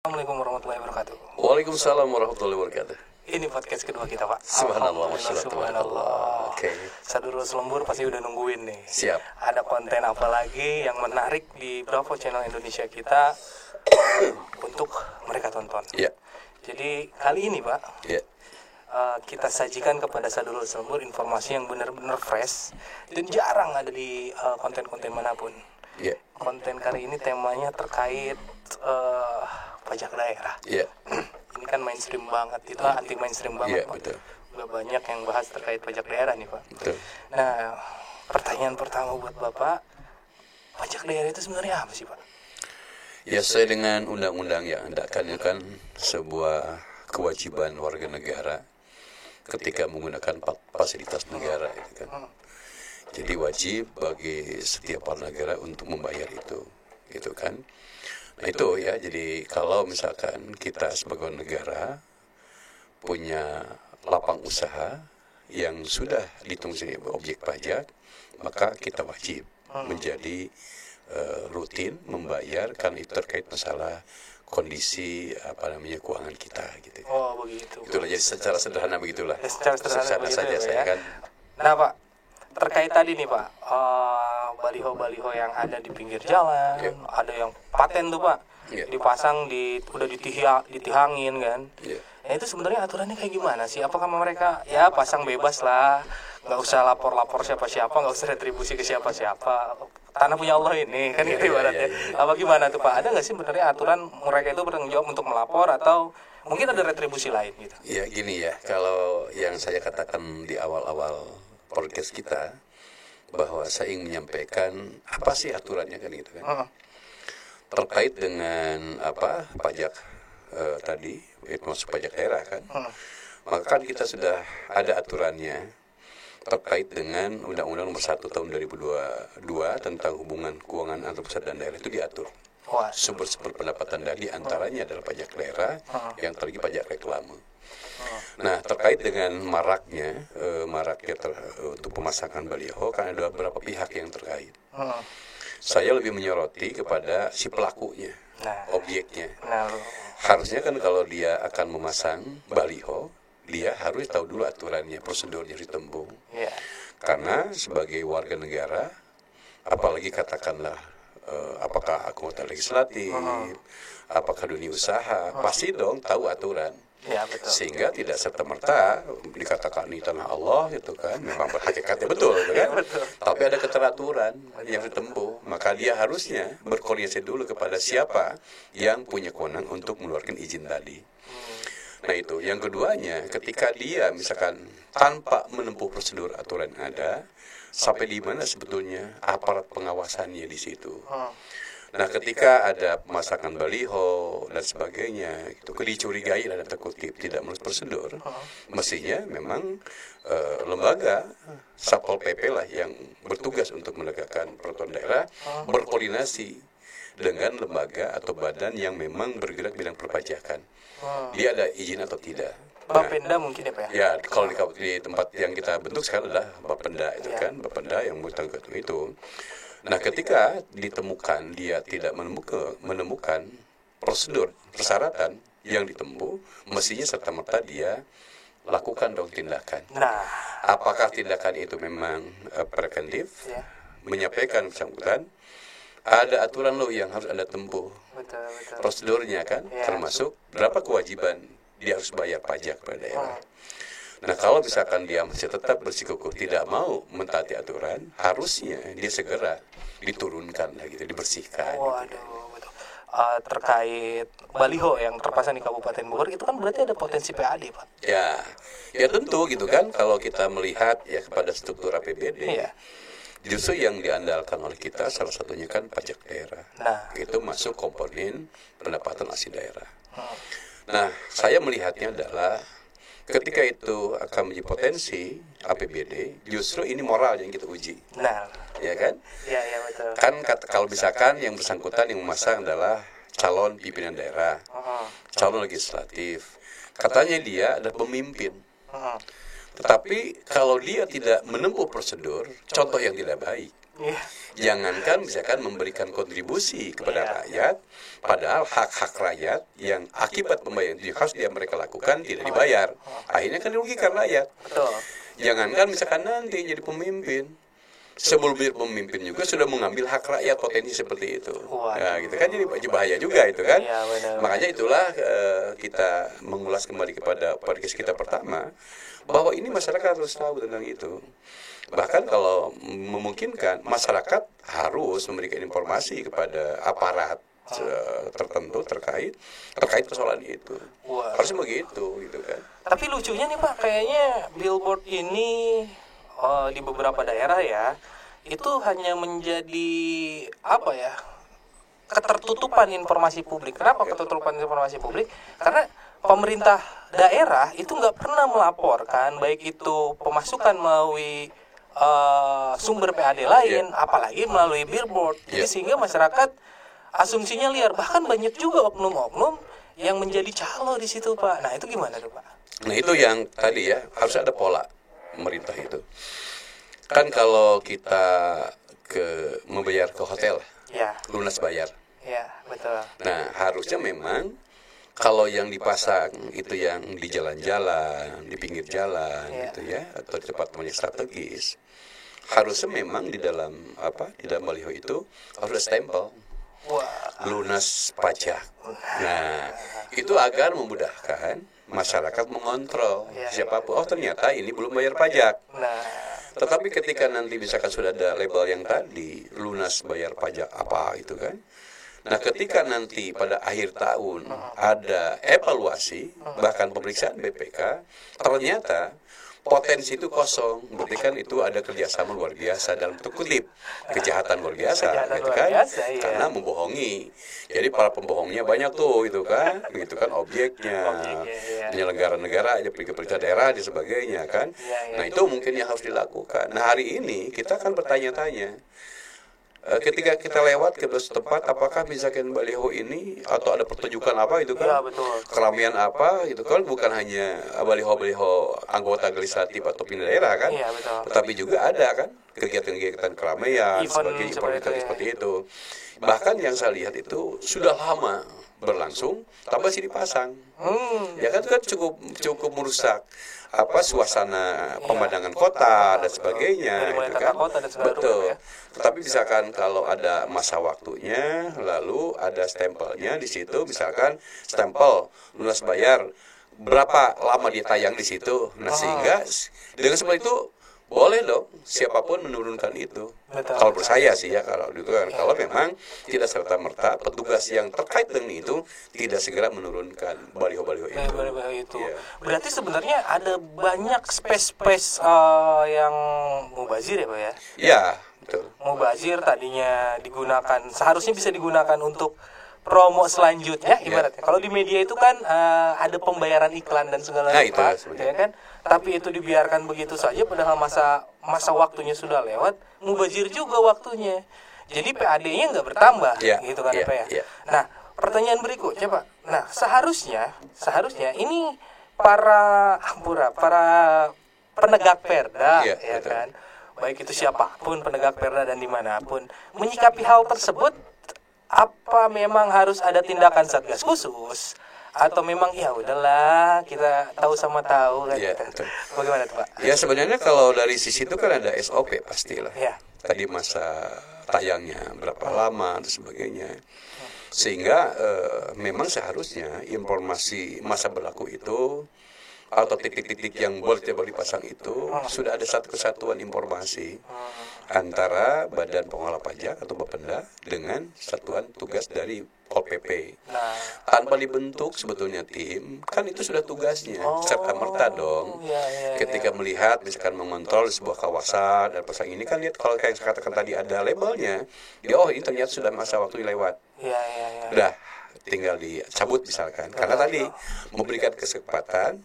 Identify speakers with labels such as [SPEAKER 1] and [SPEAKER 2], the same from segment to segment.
[SPEAKER 1] Assalamualaikum warahmatullahi wabarakatuh.
[SPEAKER 2] Waalaikumsalam warahmatullahi wabarakatuh.
[SPEAKER 1] Ini podcast kedua kita, Pak.
[SPEAKER 2] Subhanallah,
[SPEAKER 1] Subhanallah.
[SPEAKER 2] Oke.
[SPEAKER 1] Sadurul Selembur pasti udah nungguin nih.
[SPEAKER 2] Siap.
[SPEAKER 1] Ada konten apa lagi yang menarik di Bravo Channel Indonesia kita untuk mereka tonton.
[SPEAKER 2] Iya.
[SPEAKER 1] Jadi kali ini, Pak,
[SPEAKER 2] Iya.
[SPEAKER 1] kita sajikan kepada Sadurul Selembur informasi yang benar-benar fresh dan jarang ada di konten-konten manapun.
[SPEAKER 2] Iya.
[SPEAKER 1] Konten kali ini temanya terkait pajak daerah.
[SPEAKER 2] Iya.
[SPEAKER 1] Ini kan mainstream banget, itu anti mainstream banget,
[SPEAKER 2] Iya,
[SPEAKER 1] Pak.
[SPEAKER 2] betul.
[SPEAKER 1] Udah banyak yang bahas terkait pajak daerah nih, Pak.
[SPEAKER 2] Betul.
[SPEAKER 1] Nah, pertanyaan pertama buat Bapak, pajak daerah itu sebenarnya apa sih, Pak?
[SPEAKER 2] Ya, sesuai dengan undang-undang yang ada kan sebuah kewajiban warga negara ketika menggunakan fasilitas negara itu kan. Jadi wajib bagi setiap warga negara untuk membayar itu, gitu kan. Nah itu ya, jadi kalau misalkan kita sebagai negara punya lapang usaha yang sudah dihitung sebagai objek pajak, maka kita wajib menjadi rutin membayar karena itu terkait masalah kondisi keuangan kita gitu.
[SPEAKER 1] Oh, begitu.
[SPEAKER 2] Itulah, jadi secara sederhana begitulah.
[SPEAKER 1] Ya, secara sederhana begitu
[SPEAKER 2] saja
[SPEAKER 1] ya, Pak,
[SPEAKER 2] saya
[SPEAKER 1] ya.
[SPEAKER 2] kan.
[SPEAKER 1] Nah, Pak, terkait tadi nih, Pak, baliho-baliho yang ada di pinggir jalan,
[SPEAKER 2] Iya.
[SPEAKER 1] ada yang paten tuh, Pak,
[SPEAKER 2] Iya.
[SPEAKER 1] dipasang udah ditihangin kan.
[SPEAKER 2] Iya.
[SPEAKER 1] Nah, itu sebenarnya aturannya kayak gimana sih? Apakah mereka ya pasang bebas lah, nggak usah lapor-lapor siapa-siapa, nggak usah retribusi ke siapa-siapa, tanah punya Allah ini kan,
[SPEAKER 2] Iya,
[SPEAKER 1] gitu ibaratnya.
[SPEAKER 2] iya.
[SPEAKER 1] Apa gimana tuh, Pak? Ada nggak sih sebenarnya aturan mereka itu bertanggung jawab untuk melapor atau mungkin ada retribusi lain gitu?
[SPEAKER 2] Ya gini ya, kalau yang saya katakan di awal-awal podcast kita, bahwa saya ingin menyampaikan apa sih aturannya kan gitu kan. Terkait dengan pajak tadi, itu masuk pajak daerah kan. Maka kan kita sudah ada aturannya terkait dengan Undang-Undang Nomor 1 Tahun 2022 tentang hubungan keuangan antara pusat dan daerah, itu diatur.
[SPEAKER 1] Wah,
[SPEAKER 2] Sumber-sumber pendapatan dari antaranya adalah pajak daerah, yang terlebih pajak reklame. Nah, terkait dengan maraknya untuk pemasangan baliho, kan ada beberapa pihak yang terkait. Saya lebih menyoroti kepada si pelakunya, objeknya.
[SPEAKER 1] nah,
[SPEAKER 2] Harusnya kan kalau dia akan memasang baliho, dia harus tahu dulu aturannya, prosedurnya ditempuh.
[SPEAKER 1] ya,
[SPEAKER 2] Karena sebagai warga negara, apalagi katakanlah apakah anggota legislatif, apakah dunia usaha, pasti dong tahu aturan.
[SPEAKER 1] ya betul.
[SPEAKER 2] Sehingga tidak serta-merta dikatakan ini tanah Allah gitu kan, memang berhakikatnya betul gitu kan. Tapi ada keteraturan yang ditempuh, maka dia harusnya berkoordinasi dulu kepada siapa yang punya kewenangan untuk mengeluarkan izin tadi. Nah itu, yang keduanya, ketika dia misalkan tanpa menempuh prosedur aturan yang ada, sampai di mana sebetulnya aparat pengawasannya di situ. Nah ketika ada pemasangan baliho dan sebagainya, itu dicurigai dan terkutip tidak menurut prosedur, mestinya memang lembaga Satpol PP lah yang bertugas untuk menegakkan peraturan daerah berkoordinasi dengan lembaga atau badan yang memang bergerak bidang perpajakan. Dia ada izin atau tidak.
[SPEAKER 1] Bapenda mungkin ya, Pak ya?
[SPEAKER 2] Ya, kalau di tempat yang kita bentuk sekarang adalah Bapenda itu kan, Bapenda yang bertanggung jawab itu. Nah, ketika ditemukan dia tidak menemukan prosedur, persyaratan yang ditempuh, mestinya serta-merta dia lakukan dong tindakan.
[SPEAKER 1] Nah,
[SPEAKER 2] Apakah tindakan itu memang preventif,
[SPEAKER 1] ya,
[SPEAKER 2] menyampaikan bersangkutan, ada aturan loh yang harus Anda tempuh.
[SPEAKER 1] betul.
[SPEAKER 2] Prosedurnya kan,
[SPEAKER 1] Ya.
[SPEAKER 2] termasuk berapa kewajiban dia harus bayar pajak pada daerah. Nah kalau misalkan dia masih tetap bersikukuh tidak mau mentaati aturan, harusnya dia segera diturunkan lah gitu, dibersihkan.
[SPEAKER 1] Waduh, betul. Terkait baliho yang terpasang di Kabupaten Bogor itu kan berarti ada potensi PAD, Pak.
[SPEAKER 2] Ya tentu gitu kan, kalau kita melihat ya kepada struktur APBD,
[SPEAKER 1] Iya.
[SPEAKER 2] justru yang diandalkan oleh kita salah satunya kan pajak daerah.
[SPEAKER 1] Nah,
[SPEAKER 2] Itu masuk komponen pendapatan asli daerah. Nah, saya melihatnya adalah ketika itu akan menjadi potensi APBD, justru ini moral yang kita uji,
[SPEAKER 1] nah,
[SPEAKER 2] ya kan?
[SPEAKER 1] ya betul.
[SPEAKER 2] Kan kalau misalkan yang bersangkutan yang memasang adalah calon pimpinan daerah, calon legislatif, katanya dia adalah pemimpin. Tetapi kalau dia tidak menempuh prosedur, contoh yang tidak baik.
[SPEAKER 1] Iya.
[SPEAKER 2] Jangankan misalkan memberikan kontribusi kepada rakyat, padahal hak-hak rakyat yang akibat pembayaran itu harus mereka lakukan tidak dibayar. Akhirnya kan dirugikan rakyat.
[SPEAKER 1] Betul.
[SPEAKER 2] Jangankan misalkan nanti jadi pemimpin, sebelum jadi pemimpin juga sudah mengambil hak rakyat potensi seperti itu. Nah, gitu kan jadi bahaya juga itu kan.
[SPEAKER 1] Iya, benar.
[SPEAKER 2] Makanya itulah kita mengulas kembali kepada podcast kita pertama, bahwa ini masyarakat harus tahu tentang itu. Bahkan kalau memungkinkan, masyarakat harus memberikan informasi kepada aparat tertentu terkait persoalan itu.
[SPEAKER 1] Wah.
[SPEAKER 2] Harusnya begitu gitu kan.
[SPEAKER 1] Tapi lucunya nih Pak, kayaknya billboard ini di beberapa daerah ya, itu hanya menjadi apa ya, ketertutupan informasi publik. Kenapa ketertutupan informasi publik? Karena pemerintah daerah itu nggak pernah melaporkan, baik itu pemasukan melalui sumber PAD lain, apalagi melalui billboard. Jadi sehingga masyarakat asumsinya liar. Bahkan banyak juga oknum-oknum yang menjadi calo di situ Pak. Nah itu gimana tuh Pak?
[SPEAKER 2] Nah itu yang tadi ya, harus ada pola pemerintah itu. Kan kalau kita membayar ke hotel,
[SPEAKER 1] Ya.
[SPEAKER 2] lunas bayar.
[SPEAKER 1] Ya betul.
[SPEAKER 2] Nah harusnya memang kalau yang dipasang itu yang di jalan-jalan, di pinggir jalan gitu ya, atau di tempat-tempat yang strategis, harusnya memang di dalam baliho itu harus ada stempel lunas pajak. Nah itu agar memudahkan masyarakat mengontrol siapapun. Oh ternyata ini belum bayar pajak.
[SPEAKER 1] Nah,
[SPEAKER 2] tetapi ketika nanti misalkan sudah ada label yang tadi lunas bayar pajak apa itu kan. Nah ketika nanti pada akhir tahun ada evaluasi, bahkan pemeriksaan BPK, ternyata potensi itu kosong. Berarti kan itu ada kerjasama luar biasa dalam kutip kejahatan luar biasa, gitu kan? Karena membohongi. Jadi para pembohongnya banyak tuh, itu kan objeknya, penyelenggara negara, pemerintah daerah dan sebagainya kan. Nah itu mungkin yang harus dilakukan. Nah hari ini kita akan bertanya-tanya. Ketika kita lewat ke tempat, apakah misalkan baliho ini atau ada pertunjukan apa itu kan, keramaian apa itu kan, bukan hanya baliho-baliho anggota legislatif atau pimpinan daerah kan, tetapi juga ada kan kegiatan-kegiatan keramaian seperti itu. Bahkan yang saya lihat itu sudah lama berlangsung, tambah sih dipasang. Ya kan itu kan cukup merusak suasana pemandangan kota dan sebagainya itu kan. Betul. Tetapi misalkan kalau ada masa waktunya, lalu ada stempelnya di situ, misalkan stempel lunas bayar berapa lama dia tayang di situ. Nah sehingga dengan seperti itu boleh dong siapapun menurunkan itu. Kalau menurut saya sih ya, kalau itu kan kalau memang tidak serta-merta petugas yang terkait dengan itu tidak segera menurunkan baliho-baliho itu.
[SPEAKER 1] Berarti sebenarnya ada banyak space yang mubazir ya Pak ya?
[SPEAKER 2] Iya, betul.
[SPEAKER 1] Mubazir tadinya seharusnya bisa digunakan untuk promo selanjutnya ibaratnya. Kalau di media itu kan ada pembayaran iklan dan segala macam, ya kan? Tapi itu dibiarkan begitu saja padahal masa waktunya sudah lewat, mubazir juga waktunya. Jadi PAD-nya nggak bertambah, gitu kan Pak ya. Nah, pertanyaan berikutnya Pak. Nah, seharusnya ini para penegak perda ya kan. Baik itu siapapun penegak perda dan dimanapun menyikapi hal tersebut, apa memang harus ada tindakan satgas khusus atau memang ya udahlah kita tahu sama tahu kan gitu. Bagaimana tuh Pak?
[SPEAKER 2] Ya sebenarnya kalau dari sisi itu kan ada SOP pastilah.
[SPEAKER 1] Ya.
[SPEAKER 2] Tadi masa tayangnya berapa lama dan sebagainya. Sehingga memang seharusnya informasi masa berlaku itu atau titik-titik yang boleh dipasang itu sudah ada satu kesatuan informasi antara Badan Pengelola Pajak atau Bapenda dengan satuan tugas dari Pol PP. Tanpa dibentuk sebetulnya tim, kan itu sudah tugasnya serta merta dong. Ketika melihat misalkan mengontrol sebuah kawasan dan pasang ini kan lihat kalau kayak yang saya katakan tadi ada labelnya, ini ternyata sudah masa waktu lewat. Udah tinggal dicabut misalkan. Karena tadi memberikan kesempatan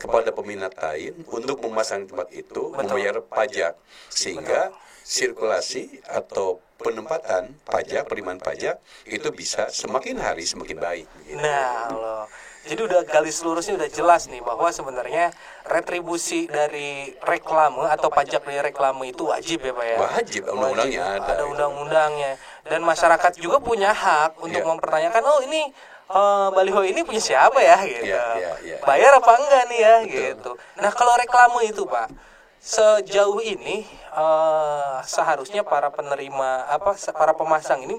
[SPEAKER 2] kepada peminat lain untuk memasang tempat itu, membayar pajak, sehingga sirkulasi atau penempatan pajak, penerimaan pajak itu bisa semakin hari semakin baik.
[SPEAKER 1] Nah, loh. Jadi udah garis lurusnya udah jelas nih bahwa sebenarnya retribusi dari reklame atau pajak dari reklame itu wajib ya Pak ya.
[SPEAKER 2] Wajib, undang-undangnya ada.
[SPEAKER 1] Ada undang-undangnya. Dan masyarakat juga punya hak untuk mempertanyakan, oh ini baliho ini punya siapa ya gitu. Bayar apa enggak nih ya gitu. Nah kalau reklame itu Pak, sejauh ini seharusnya para penerima para pemasang ini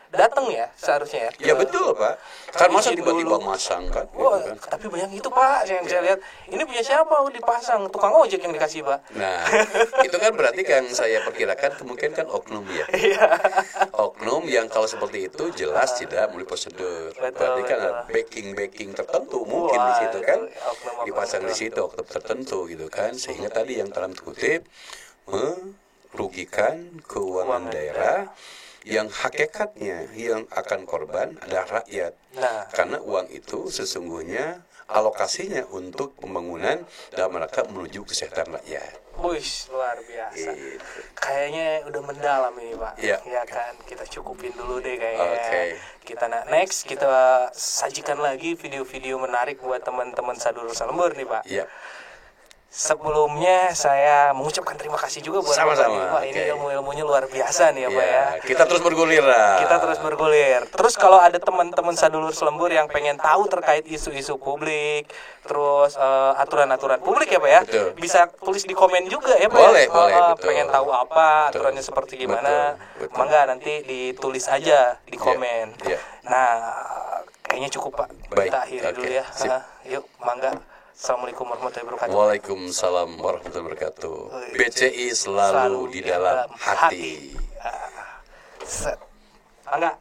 [SPEAKER 1] datang ya seharusnya ya.
[SPEAKER 2] Ya betul Pak. Kan masa tiba-tiba masang kan?
[SPEAKER 1] Wah,
[SPEAKER 2] Gitu kan.
[SPEAKER 1] tapi banyak itu Pak yang saya lihat. Ini punya siapa? Dipasang tukang ojek yang dikasih Pak.
[SPEAKER 2] Nah, itu kan berarti yang saya perkirakan kemungkinan kan oknum ya. Oknum yang kalau seperti itu jelas tidak melalui prosedur. Berarti kan ada backing tertentu mungkin di situ kan. Dipasang di situ oknum tertentu gitu kan. Sehingga tadi yang dalam kutip merugikan keuangan daerah yang hakikatnya yang akan korban adalah rakyat. Karena uang itu sesungguhnya alokasinya untuk pembangunan dalam rangka menuju kesehatan rakyat.
[SPEAKER 1] Wih, luar biasa. Kayaknya udah mendalam ini Pak. Ya kan, kita cukupin dulu deh kayaknya. Kita next kita sajikan lagi video-video menarik buat teman-teman Sadulur Salembur nih Pak. Sebelumnya saya mengucapkan terima kasih juga buat
[SPEAKER 2] sama-sama.
[SPEAKER 1] Pak. Ini ilmu-ilmunya luar biasa nih ya Pak ya.
[SPEAKER 2] Kita terus bergulir lah.
[SPEAKER 1] Terus kalau ada teman-teman Sadulur Selembur yang pengen tahu terkait isu-isu publik, terus aturan-aturan publik ya Pak ya, bisa tulis di komen juga ya Pak.
[SPEAKER 2] Boleh,
[SPEAKER 1] pengen tahu apa aturannya seperti gimana, mangga nanti ditulis aja di komen. Nah, kayaknya cukup Pak. Kita akhiri dulu ya. Yuk, mangga. Assalamualaikum warahmatullahi wabarakatuh.
[SPEAKER 2] Waalaikumsalam warahmatullahi wabarakatuh. BCI selalu di dalam hati.
[SPEAKER 1] Enggak.